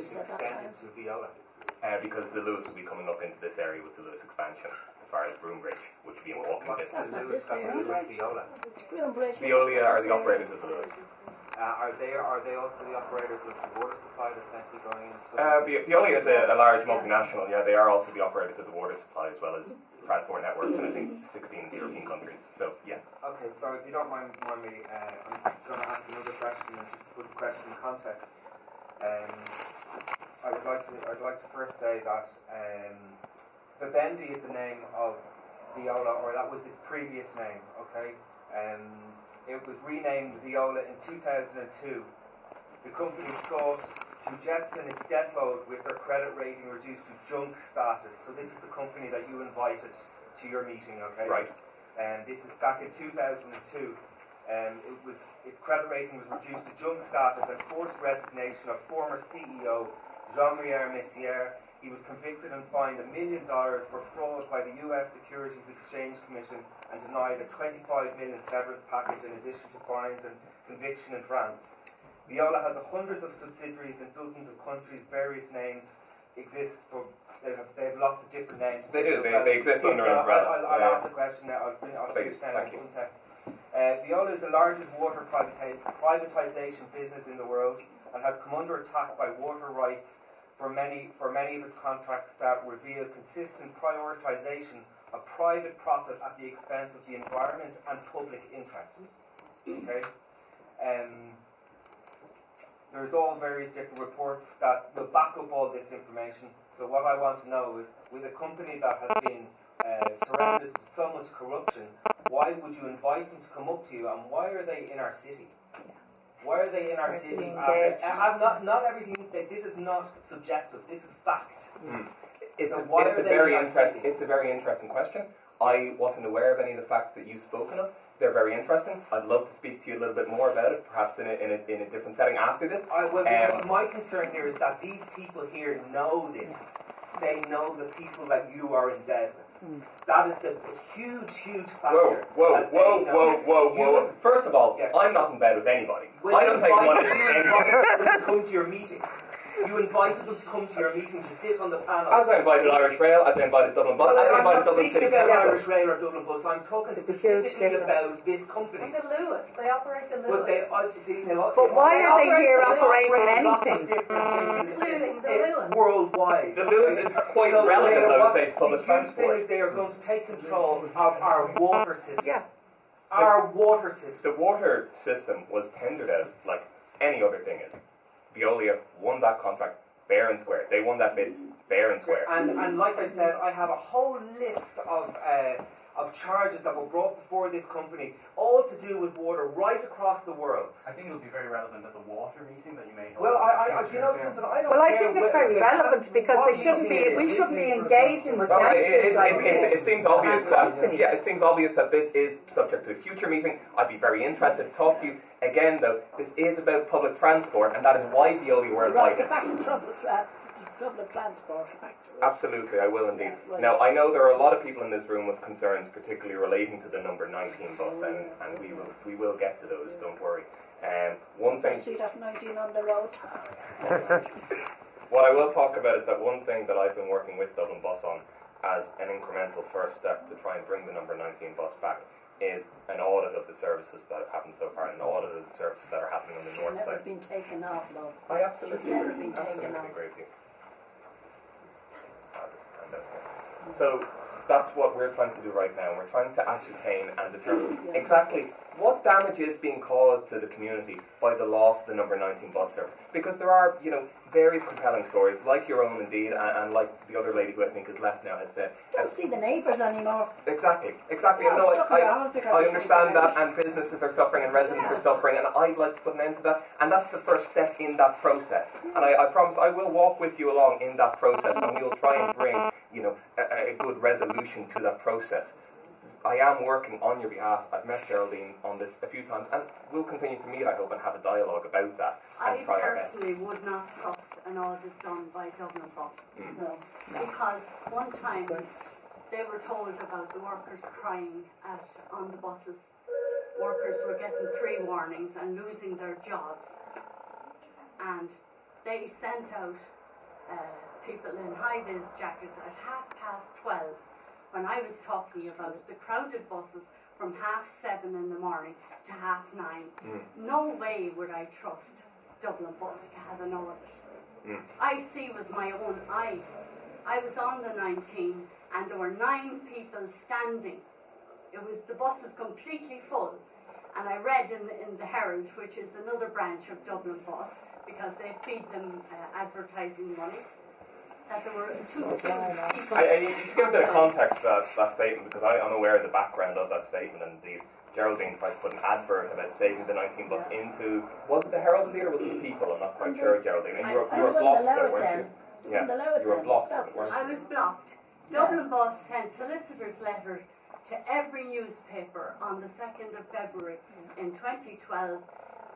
Lewis at that time. To Viola? Because the Lewis will be coming up into this area with the Lewis expansion, as far as Broombridge, which will be in walking distance. That's not this area. Viola? Broombridge. Veolia are the operators of the Lewis. Are they also the operators of the water supply that's meant to be going in? Veolia is a large multinational, yeah, they are also the operators of the water supply as well as transport networks in I think 16 European countries, so yeah. Okay, so if you don't mind me, I'm going to ask another question and just put the question in context. I'd like to first say that Vivendi is the name of Viola, or that was its previous name, okay? It was renamed Viola in 2002. The company sought to jetson its debt load with their credit rating reduced to junk status. So this is the company that you invited to your meeting, okay? Right. And this is back in 2002. Its credit rating was reduced to junk status and forced resignation of former CEO Jean-Pierre Messier. He was convicted and fined $1 million for fraud by the US Securities Exchange Commission and denied a $25 million severance package in addition to fines and conviction in France. Viola has hundreds of subsidiaries in dozens of countries. Various names exist for. They have lots of different names. They do. They exist under an umbrella. I'll ask the question now. I'll finish now. One sec. Viola is the largest water privatization business in the world and has come under attack by water rights for many of its contracts that reveal consistent prioritization of private profit at the expense of the environment and public interests. Okay? There's all various different reports that will back up all this information. So what I want to know is, with a company that has been surrounded with so much corruption, why would you invite them to come up to you, and why are they in our city? Why are they in our city? Not everything. This is not subjective. This is fact. It's a very interesting question. I wasn't aware of any of the facts that you've spoken of. They're very interesting. I'd love to speak to you a little bit more about it, perhaps in a different setting after this. My concern here is that these people here know this. They know the people that you are in bed with. That is the huge factor. Whoa. First of all, yes. I'm not in bed with anybody. I don't take money from anybody. To come to your meeting. You invited them to come to your meeting to sit on the panel. As I invited Irish Rail, as I invited Dublin Bus, as I invited Dublin City Council. I'm not speaking about Irish Rail or Dublin Bus. I'm talking specifically about this company. And the Lewis, they operate the Lewis. But why are they here operating anything? Including the Lewis. Worldwide. The Lewis is quite relevant, I would say, to public transport. The huge thing is they are going to take control of our water system. Yeah. Our water system. The water system was tendered out like any other thing is. Veolia won that contract fair and square. They won that bid fair and square. And like I said, I have a whole list of charges that were brought before this company, all to do with water right across the world. I think it would be very relevant at the water meeting that you may hold. Well, do you know something? I don't. Well, I think it's very relevant because we shouldn't be engaging with gangsters like this. It seems obvious it seems obvious that this is subject to a future meeting. I'd be very interested to talk to you. Again, though, this is about public transport, and that is why Veolia were invited. Get back to public transport. Absolutely, I will indeed. Now, I know there are a lot of people in this room with concerns, particularly relating to the number 19 bus, and we will get to those, don't worry. One thing... See that 19 on the road. What I will talk about is that one thing that I've been working with Dublin Bus on as an incremental first step to try and bring the number 19 bus back is an audit of the services that have happened so far, an audit of the services that are happening on the north side. Never been taken off, love. I absolutely Never agree. been taken off. Agree with you. So that's what we're trying to do right now. We're trying to ascertain and determine exactly what damage is being caused to the community by the loss of the number 19 bus service. Because there are, various compelling stories, like your own indeed, and like the other lady who I think has left now has said. Don't see the neighbours anymore. Exactly. No, I understand that, and businesses are suffering, and residents are suffering, and I'd like to put an end to that, and that's the first step in that process. And I promise I will walk with you along in that process, and we will try and bring, a good resolution to that process. I am working on your behalf. I've met Geraldine on this a few times, and we'll continue to meet, I hope, and have a dialogue about that. I personally would not trust an audit done by Dublin Bus. No. Because one time they were told about the workers crying on the buses. Workers were getting 3 warnings and losing their jobs. And they sent out people in high-vis jackets at 12:30 when I was talking about the crowded buses from 7:30 in the morning to 9:30. No way would I trust Dublin Bus to have an audit. I see with my own eyes. I was on the 19 and there were 9 people standing. The bus was completely full, and I read in the Herald, which is another branch of Dublin Bus, because they feed them advertising money, that there were 2 people. You should give a bit of context to that statement, because I'm aware of the background of that statement, and indeed Geraldine tried to put an advert about saving the 19 bus into, was it the Herald indeed, or was it the People? I'm not quite sure, Geraldine. And you were blocked there, weren't you? Yeah, you were blocked, weren't you? I was blocked. Dublin Bus sent solicitors' letters to every newspaper on the 2nd of February in 2012,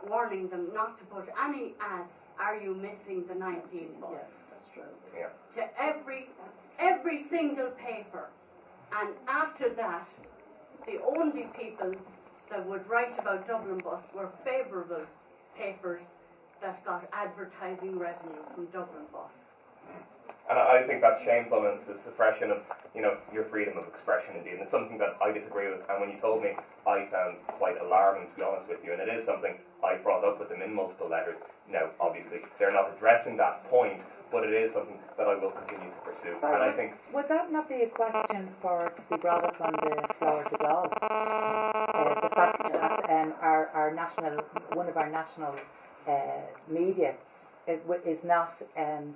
warning them not to put any ads, "Are you missing the 19 bus?" Yes, that's true. Yeah. To every single paper. And after that, the only people that would write about Dublin Bus were favourable papers that got advertising revenue from Dublin Bus. And I think that's shameful, and it's a suppression of, your freedom of expression indeed. And it's something that I disagree with. And when you told me, I found quite alarming, to be honest with you. And it is something I brought up with them in multiple letters. Now, obviously, they're not addressing that point, but it is something that I will continue to pursue. Sorry, and I think... Would that not be a question to be brought up on the floor of the Dáil? The fact that one of our national media is not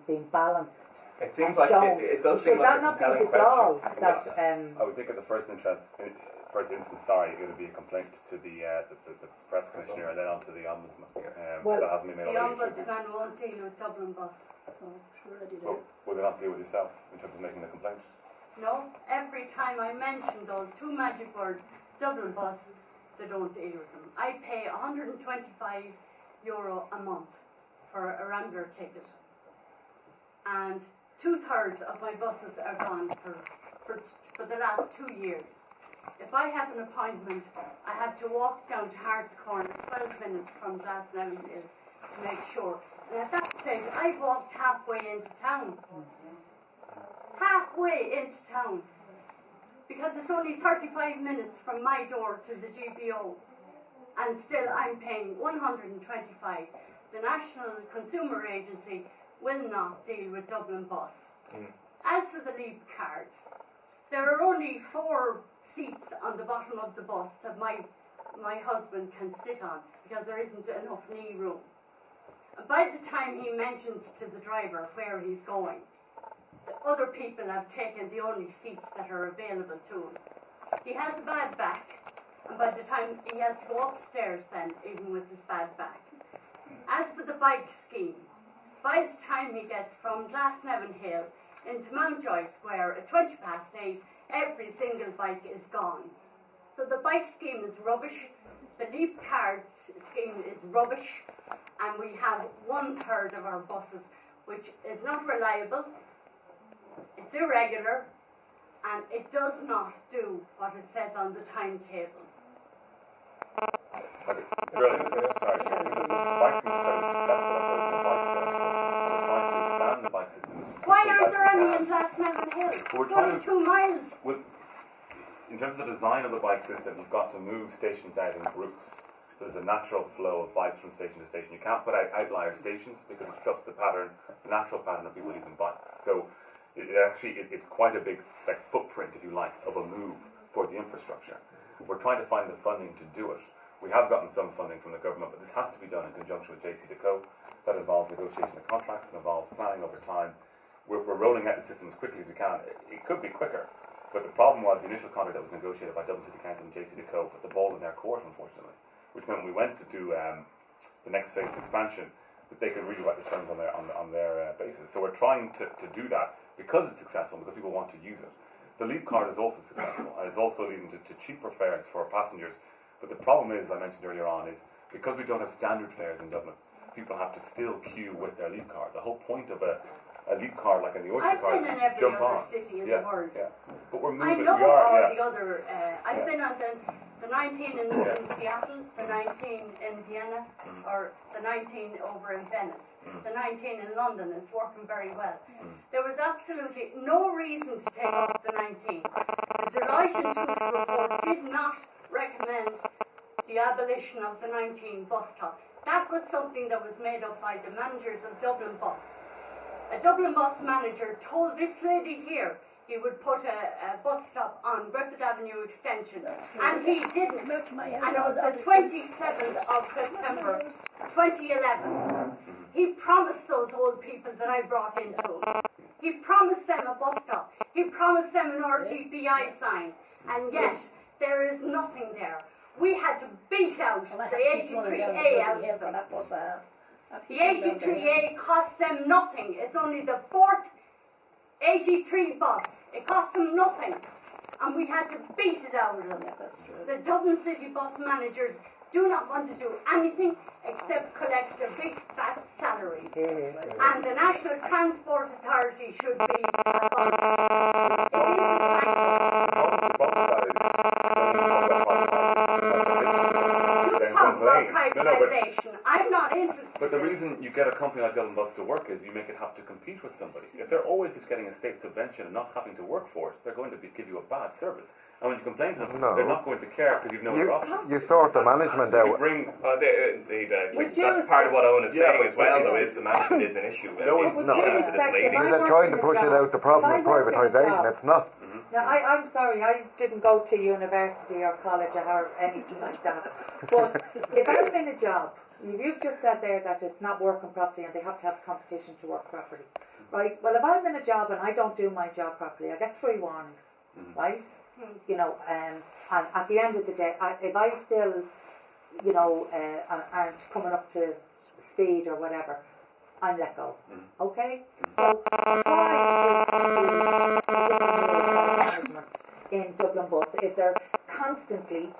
being balanced. It seems like it does seem like a compelling question. I would think in the first instance, it would be a complaint to the press commissioner and then on to the ombudsman. That hasn't been made the already. ombudsman won't deal with Dublin Bus. Well, will they not deal with yourself in terms of making the complaint? No, every time I mention those 2 magic words, Dublin Bus, they don't deal with them. I pay €125 a month for a Rambler ticket, and 2/3 of my buses are gone for the last 2 years. If I have an appointment, I have to walk down to Hart's Corner 12 minutes from Glasnevin Hill to make sure. And at that stage, I've walked halfway into town. Halfway into town. Because it's only 35 minutes from my door to the GPO. And still I'm paying $125. The National Consumer Agency will not deal with Dublin Bus. As for the leap cards, there are only 4 seats on the bottom of the bus that my husband can sit on, because there isn't enough knee room. And by the time he mentions to the driver where he's going, the other people have taken the only seats that are available to him. He has a bad back, and by the time he has to go upstairs then, even with his bad back. As for the bike scheme, by the time he gets from Glasnevin Hill into Mountjoy Square at 8:20, every single bike is gone. So the bike scheme is rubbish, the leap card scheme is rubbish, and we have 1/3 of our buses which is not reliable, it's irregular, and it does not do what it says on the timetable. Brilliant, isn't it? Sorry. The bike system is incredibly successful. We're trying to expand the bike system. Why aren't there any in Glasnevin Hill? We're trying to 2 miles. In terms of the design of the bike system, you've got to move stations out in groups. There's a natural flow of bikes from station to station. You can't put out outlier stations because it disrupts the natural pattern of people using bikes. So it's quite a big footprint, if you like, of a move for the infrastructure. We're trying to find the funding to do it. We have gotten some funding from the government, but this has to be done in conjunction with JCDecaux. That involves negotiation of contracts, it involves planning over time. We're rolling out the system as quickly as we can. It could be quicker, but the problem was the initial contract that was negotiated by Dublin City Council and JCDecaux put the ball in their court, unfortunately, which meant when we went to do the next phase of expansion, that they could rewrite the terms on their basis. So we're trying to do that because it's successful, because people want to use it. The Leap card is also successful, and it's also leading to cheaper fares for passengers. But the problem is, I mentioned earlier on, is because we don't have standard fares in Dublin, people have to still queue with their Leap card. The whole point of a Leap card, like in the Oyster card, is I've been in every jump other on. city in the world. Yeah. But we're moving. I know we are, all the other. I've been on the The 19 in Seattle, the 19 in Vienna, or the 19 over in Venice. The 19 in London is working very well. There was absolutely no reason to take off the 19. The Deloitte and Touche report did not recommend the abolition of the 19 bus stop. That was something that was made up by the managers of Dublin Bus. A Dublin Bus manager told this lady here he would put a bus stop on Griffith Avenue Extension, and he didn't. And it was the 27th of September 2011. He promised those old people that I brought into him. He promised them a bus stop. He promised them an RTPI sign, and yet there is nothing there. We had to beat out the 83A out of them. The 83A cost them nothing. It's only the fourth 83 bus. It cost them nothing. And we had to beat it out of them. The Dublin City bus managers do not want to do anything except collect a big fat salary. And the National Transport Authority should be abolished. It is talk about privatisation. I'm not interested. But the reason you get a company like Dublin Bus to work is you make it have to compete with somebody. If they're always just getting a state subvention and not having to work for it, they're going to give you a bad service. And when you complain to them, they're not going to care because you've no other option. You sort the management out. That's part of what Owen is saying as well, though, is the management is an issue. They're trying to push it out. The problem is privatisation. It's not. Now, I'm sorry, I didn't go to university or college or anything like that. But if I'm in a job, you've just said there that it's not working properly and they have to have competition to work properly, right? Well, if I'm in a job and I don't do my job properly, I get 3 warnings, right? You know, and at the end of the day, if I still, you know, aren't coming up to speed or whatever, I'm let go. Okay? So why is the management in Dublin Bus if they're constantly,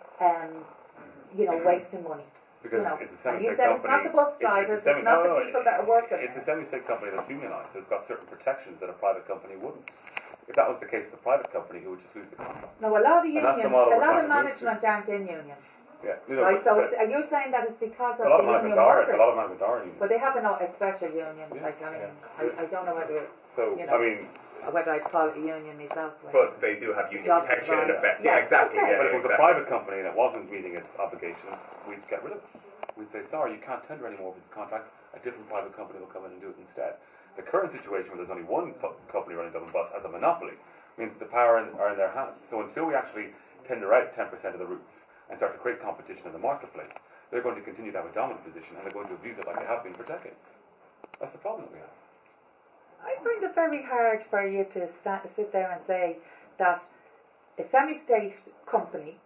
you know, wasting money? Because you know, it's a semi-state you said company. It's not the bus drivers, it's not the people that are working. It's a semi-state company that's unionised, so it's got certain protections that a private company wouldn't. If that was the case with a private company, it would just lose the contract. No, a lot of unions, a lot of management to. aren't in unions. Yeah, you know, right, so are you saying that it's because of the union workers? A lot of management are in unions. But they have a special union, like, I mean, I don't know whether, so, you know, I mean, whether I'd call it a union myself. But they do have union protection in effect. Yeah, exactly. Okay. Yeah, but if it was a private company and it wasn't meeting its obligations, we'd get rid of it. We'd say, sorry, you can't tender anymore for these contracts, a different private company will come in and do it instead. The current situation where there's only one company running Dublin Bus as a monopoly means the power are in their hands. So until we actually tender out 10% of the routes and start to create competition in the marketplace, they're going to continue to have a dominant position and they're going to abuse it like they have been for decades. That's the problem that we have. I find it very hard for you to sit there and say that a semi-state company,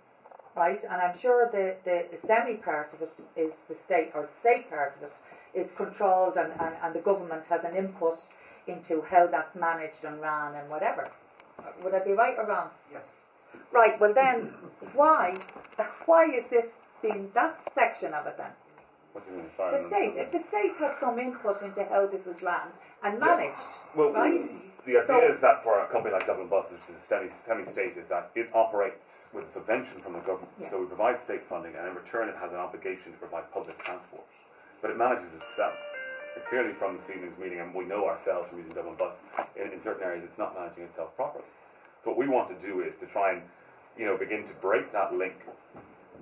right, and I'm sure the semi part of it is the state, or the state part of it is controlled and the government has an input into how that's managed and run and whatever. Would I be right or wrong? Yes. Right, well then, why is this being, that section of it then? What do you mean? Sorry, The state, if the state has some input into how this is run and managed, well, right? The idea is that for a company like Dublin Bus, which is a semi-state, is that it operates with a subvention from the government. Yeah. So we provide state funding and in return it has an obligation to provide public transport. But it manages itself. And clearly from this evening's meeting, and we know ourselves from using Dublin Bus, in certain areas it's not managing itself properly. So what we want to do is to try and, you know, begin to break that link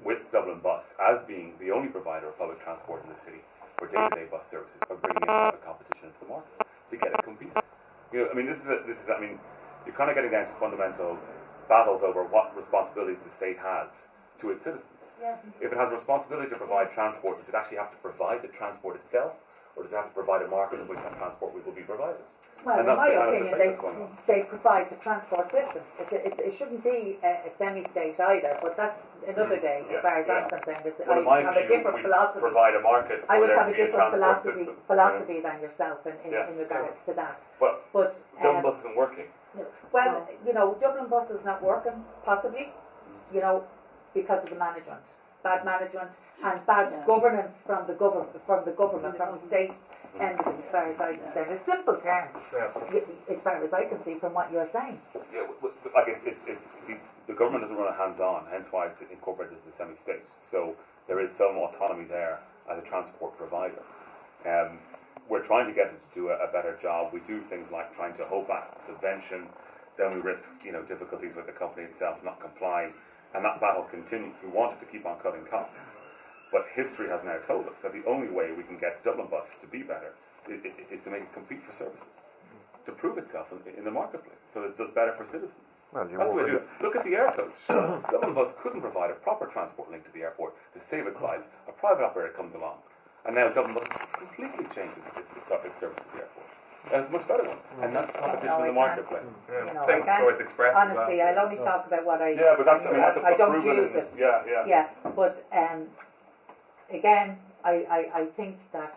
with Dublin Bus as being the only provider of public transport in the city for day-to-day bus services by bringing in private competition into the market to get it competing. You know, I mean, I mean, you're kind of getting down to fundamental battles over what responsibilities the state has to its citizens. Yes. If it has a responsibility to provide transport, does it actually have to provide the transport itself, or does it have to provide a market in which that transport will be provided? Well, And in that's my the kind of opinion, debate that's going on. they provide the transport system. It shouldn't be a semi-state either, but that's another day as far as I'm concerned. Well, in I my have a view, different we philosophy. provide a market for I would there have to a be different transport philosophy system. than yourself in regards to that. But But Dublin Bus isn't working. well, you know, Dublin Bus is not working, possibly, you know, because of the management. Bad management and bad governance from the government, from the state end of it, as far as I can see. In simple terms, as far as I can see from what you're saying. Yeah, like it's see, the government doesn't run it hands-on, hence why it's incorporated as a semi-state. So there is some autonomy there as a transport provider. We're trying to get it to do a better job. We do things like trying to hold back subvention, then we risk difficulties with the company itself not complying, and that battle continues. We wanted to keep on cutting costs, but history has now told us that the only way we can get Dublin Bus to be better is to make it compete for services, to prove itself in the marketplace, so it does better for citizens. Well, that's the way to do it. Look at the air coach. Dublin Bus couldn't provide a proper transport link to the airport to save its life. A private operator comes along, and now Dublin Bus completely changes its service to the airport. And it's a much better one, and that's competition in the marketplace. Same with Source Express honestly, as well. I'll only talk about what I. Yeah, but that's I don't use it. Yeah. But again, I think that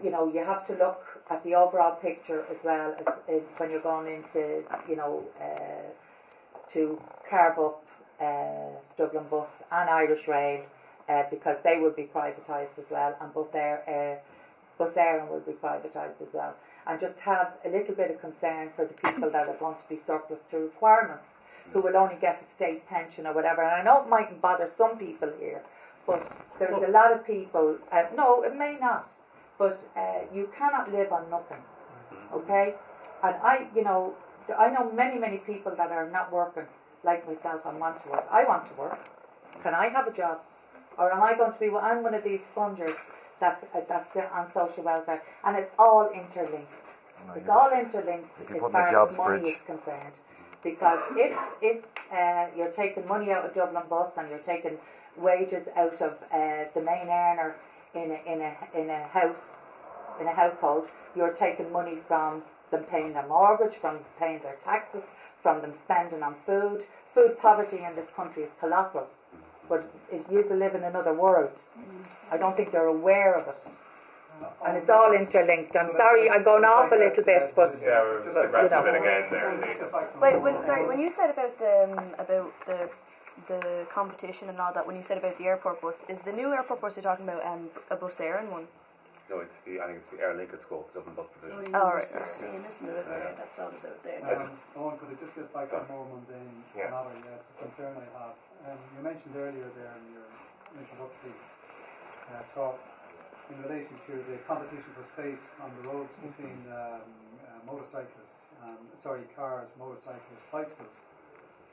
you have to look at the overall picture as well as when you're going into to carve up Dublin Bus and Irish Rail because they will be privatised as well, and Bus Éireann will be privatised as well, and just have a little bit of concern for the people that are going to be surplus to requirements, who will only get a state pension or whatever. And I know it mightn't bother some people here, but there's a lot of people, no, it may not, but you cannot live on nothing, okay? And I know many people that are not working like myself and want to work. I want to work. Can I have a job? Or am I going to be, I'm one of these spongers that's on social welfare, and it's all interlinked. It's all interlinked as far as money is concerned. Because if you're taking money out of Dublin Bus and you're taking wages out of the main earner in a household, you're taking money from them paying their mortgage, from paying their taxes, from them spending on food. Food poverty in this country is colossal. But it used to live in another world. I don't think they're aware of it. And it's all interlinked. I'm sorry, I'm going off a little bit, but yeah, we're just aggressive it again there. Wait, when you said about the competition and all that, when you said about the airport bus, is the new airport bus you're talking about a Bus Éireann one? No, I think it's the Air Link it's called, Dublin Bus Provision. Oh, right. 16, isn't it? That's all that's out there. Owen, could I just get back to a more mundane matter? Yeah, it's a concern I have. You mentioned earlier there in your introductory talk in relation to the competition for space on the roads between cars, motorcyclists, bicycles.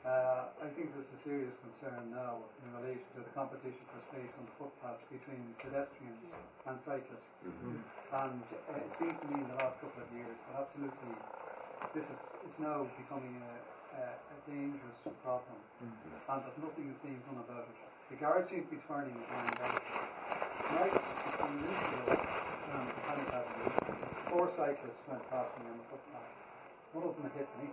I think there's a serious concern now in relation to the competition for space on the footpaths between pedestrians and cyclists. And it seems to me in the last couple of years that absolutely it's now becoming a dangerous problem, and that nothing is being done about it. The guards seem to be turning a blind eye. Tonight, between Lisbon and Panic Avenue, 4 cyclists went past me on the footpath. One of them hit me.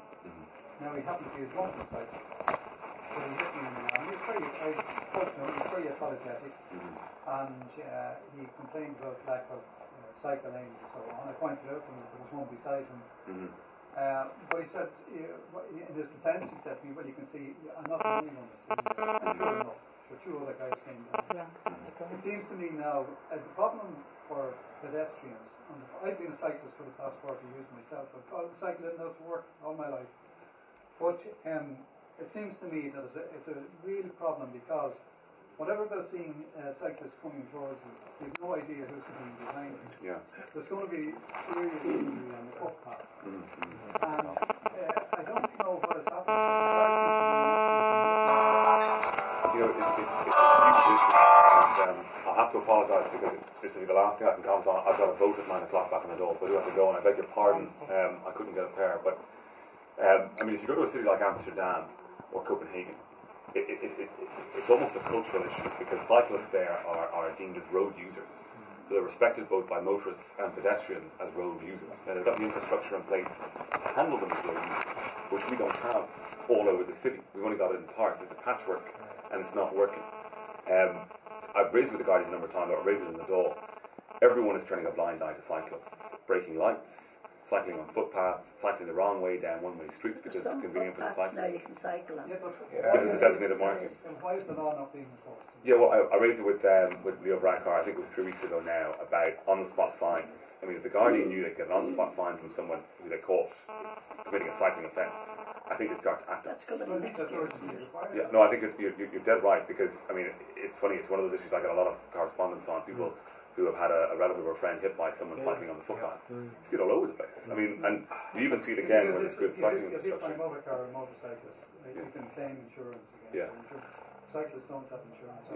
Now he happened to be a drunken cyclist, but he hit me in the arm. I spoke to him, he was very apologetic, and he complained about lack of cycle lanes and so on. I pointed out to him that there was one beside him. But he said, in his defence, he said to me, well, you can see, I'm not the only one that's doing this. And sure enough, the 2 other guys came down. It seems to me now, the problem for pedestrians, and I've been a cyclist for the past 40 years myself. I've cycled in and out to work all my life. But it seems to me that it's a real problem, because whatever about seeing cyclists coming towards you, you've no idea who's coming behind you. There's going to be serious injury on the footpath. And I don't know what has happened. I'll have to apologise because this will be the last thing I can comment on. I've got a vote at 9 o'clock back in the door, so I do have to go, and I beg your pardon. I couldn't get a pair, but if you go to a city like Amsterdam or Copenhagen, it's almost a cultural issue, because cyclists there are deemed as road users. So they're respected both by motorists and pedestrians as road users. Now they've got the infrastructure in place to handle them as road users, which we don't have all over the city. We've only got it in parts. It's a patchwork, and it's not working. I've raised it with the Guardians a number of times, I've raised it in the Dáil. Everyone is turning a blind eye to cyclists. Braking lights, cycling on footpaths, cycling the wrong way down one-way streets because it's convenient for the cyclists. Now you can cycle on. If there's a designated marking. Why is the law not being enforced? Yeah, well, I raised it with Leo Brackar, I think it was 3 weeks ago now, about on-the-spot fines. I mean, if the Guardian knew they'd get an on-the-spot fine from someone who they caught committing a cycling offence, I think they'd start to act. That's coming in next year. Yeah, no, I think you're dead right, because, I mean, it's funny, it's one of those issues I get a lot of correspondence on, people who have had a relative or friend hit by someone cycling on the footpath. You see it all over the place. I mean, and you even see it again when it's good cycling infrastructure. If you hit by a motorcyclist, you can claim insurance against it. Cyclists don't have insurance.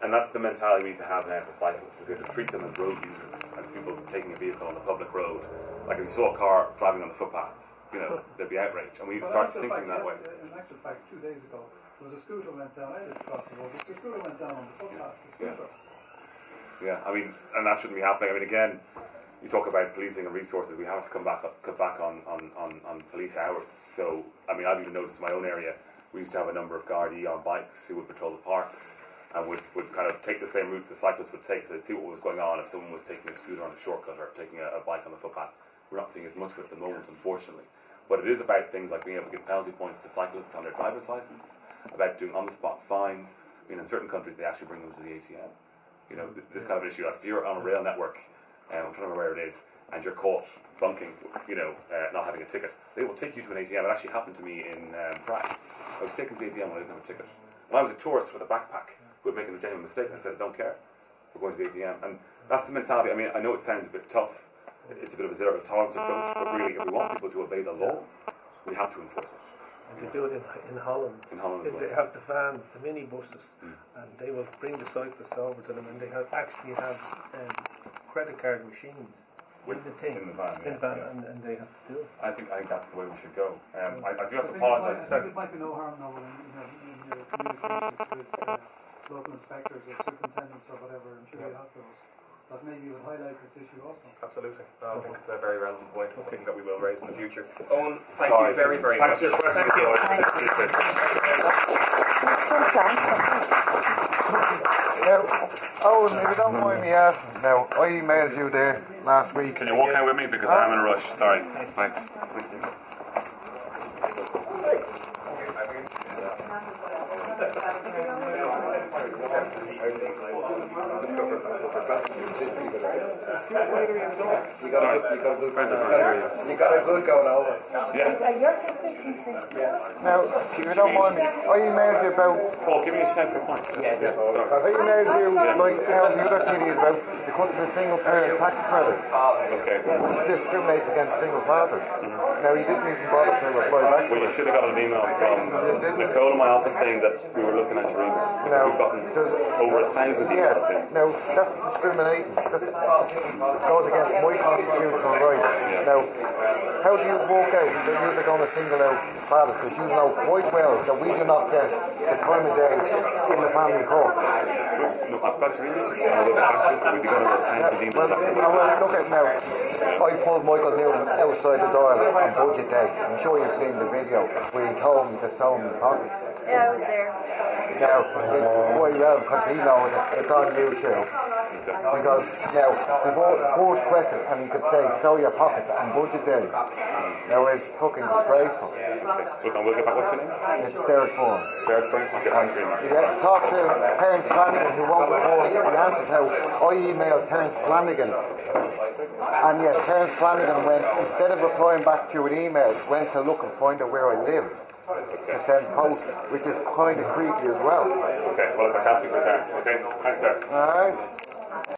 And that's the mentality we need to have now for cyclists, is we have to treat them as road users, as people taking a vehicle on the public road. Like if you saw a car driving on the footpath, you know, there'd be outrage, and we need to start thinking that way. In actual fact, 2 days ago, there was a scooter went down, I lived across the road, the scooter went down on the footpath, the scooter. Yeah, I mean, and that shouldn't be happening. I mean, again, you talk about policing and resources, we have to cut back on police hours. So, I mean, I've even noticed in my own area, we used to have a number of Gardaí on bikes who would patrol the parks and would kind of take the same routes the cyclists would take, so they'd see what was going on if someone was taking a scooter on a shortcut or taking a bike on the footpath. We're not seeing as much of it at the moment, unfortunately. But it is about things like being able to give penalty points to cyclists on their driver's license, about doing on-the-spot fines. I mean, in certain countries, they actually bring them to the ATM. You know, this kind of issue, like if you're on a rail network, I'm trying to remember where it is, and you're caught bunking, you know, not having a ticket, they will take you to an ATM. It actually happened to me in Prague. I was taken to the ATM when I didn't have a ticket. And I was a tourist with a backpack who had making a genuine mistake, and I said, I don't care, we're going to the ATM. And that's the mentality. I mean, I know it sounds a bit tough, it's a bit of a zero tolerance approach, but really, if we want people to obey the law, we have to enforce it. And they do it in Holland. In Holland as well. They have the vans, the mini buses, and they will bring the cyclists over to them, and they actually have credit card machines with the thing in the van, and they have to do it. I think that's the way we should go. I do have to apologise. I think it might be no harm now in your communications with local inspectors or superintendents or whatever. I'm sure you have those. But maybe you would highlight this issue also. Absolutely. No, I think it's a very relevant point and something that we will raise in the future. Owen, thank you very, very much. Thanks for your question. Now, Owen, if you don't mind me asking, now, I emailed you there last week. Can you walk out with me? Because I'm in a rush. Sorry. Thanks. You got a good going over. Yeah. Now, if you don't mind me, I emailed you about. Paul, give me a shout for a point. I emailed you like how the other thing is about the cut of the single parent tax credit. Okay. Which discriminates against single fathers. Now, you didn't even bother to reply back. Well, you should have got an email from Nicole in my office saying that we were looking at your email. Now, we've gotten over 1,000 emails in. Now, that's discriminating. That goes against my constitutional rights. Now, how do you work out that you're going to single out fathers? Because you know quite well that we do not get the time of day in the family court. No, I've got your email. I'll go back to it. We've got over 1,000 emails. Well, look at now. I pulled Michael Newton outside the dial on budget day. I'm sure you've seen the video where he told him to sew him in pockets. Yeah, I was there. Now, it's quite well because he knows it's on YouTube. Because now, before the first question, and he could say, sew your pockets on budget day. Now, it's fucking disgraceful. Look, and we'll get back. What's your name? It's Derek Bourne. Derek Bourne. I'll get back to you now. Yeah, talk to Terence Flanagan, who won't report the answers. How I emailed Terence Flanagan, and yet Terence Flanagan went, instead of replying back to an email, went to look and find out where I lived to send post, which is kind of creepy as well. Okay, well, if I can't speak for Terence. Okay, thanks, Derek. Alright.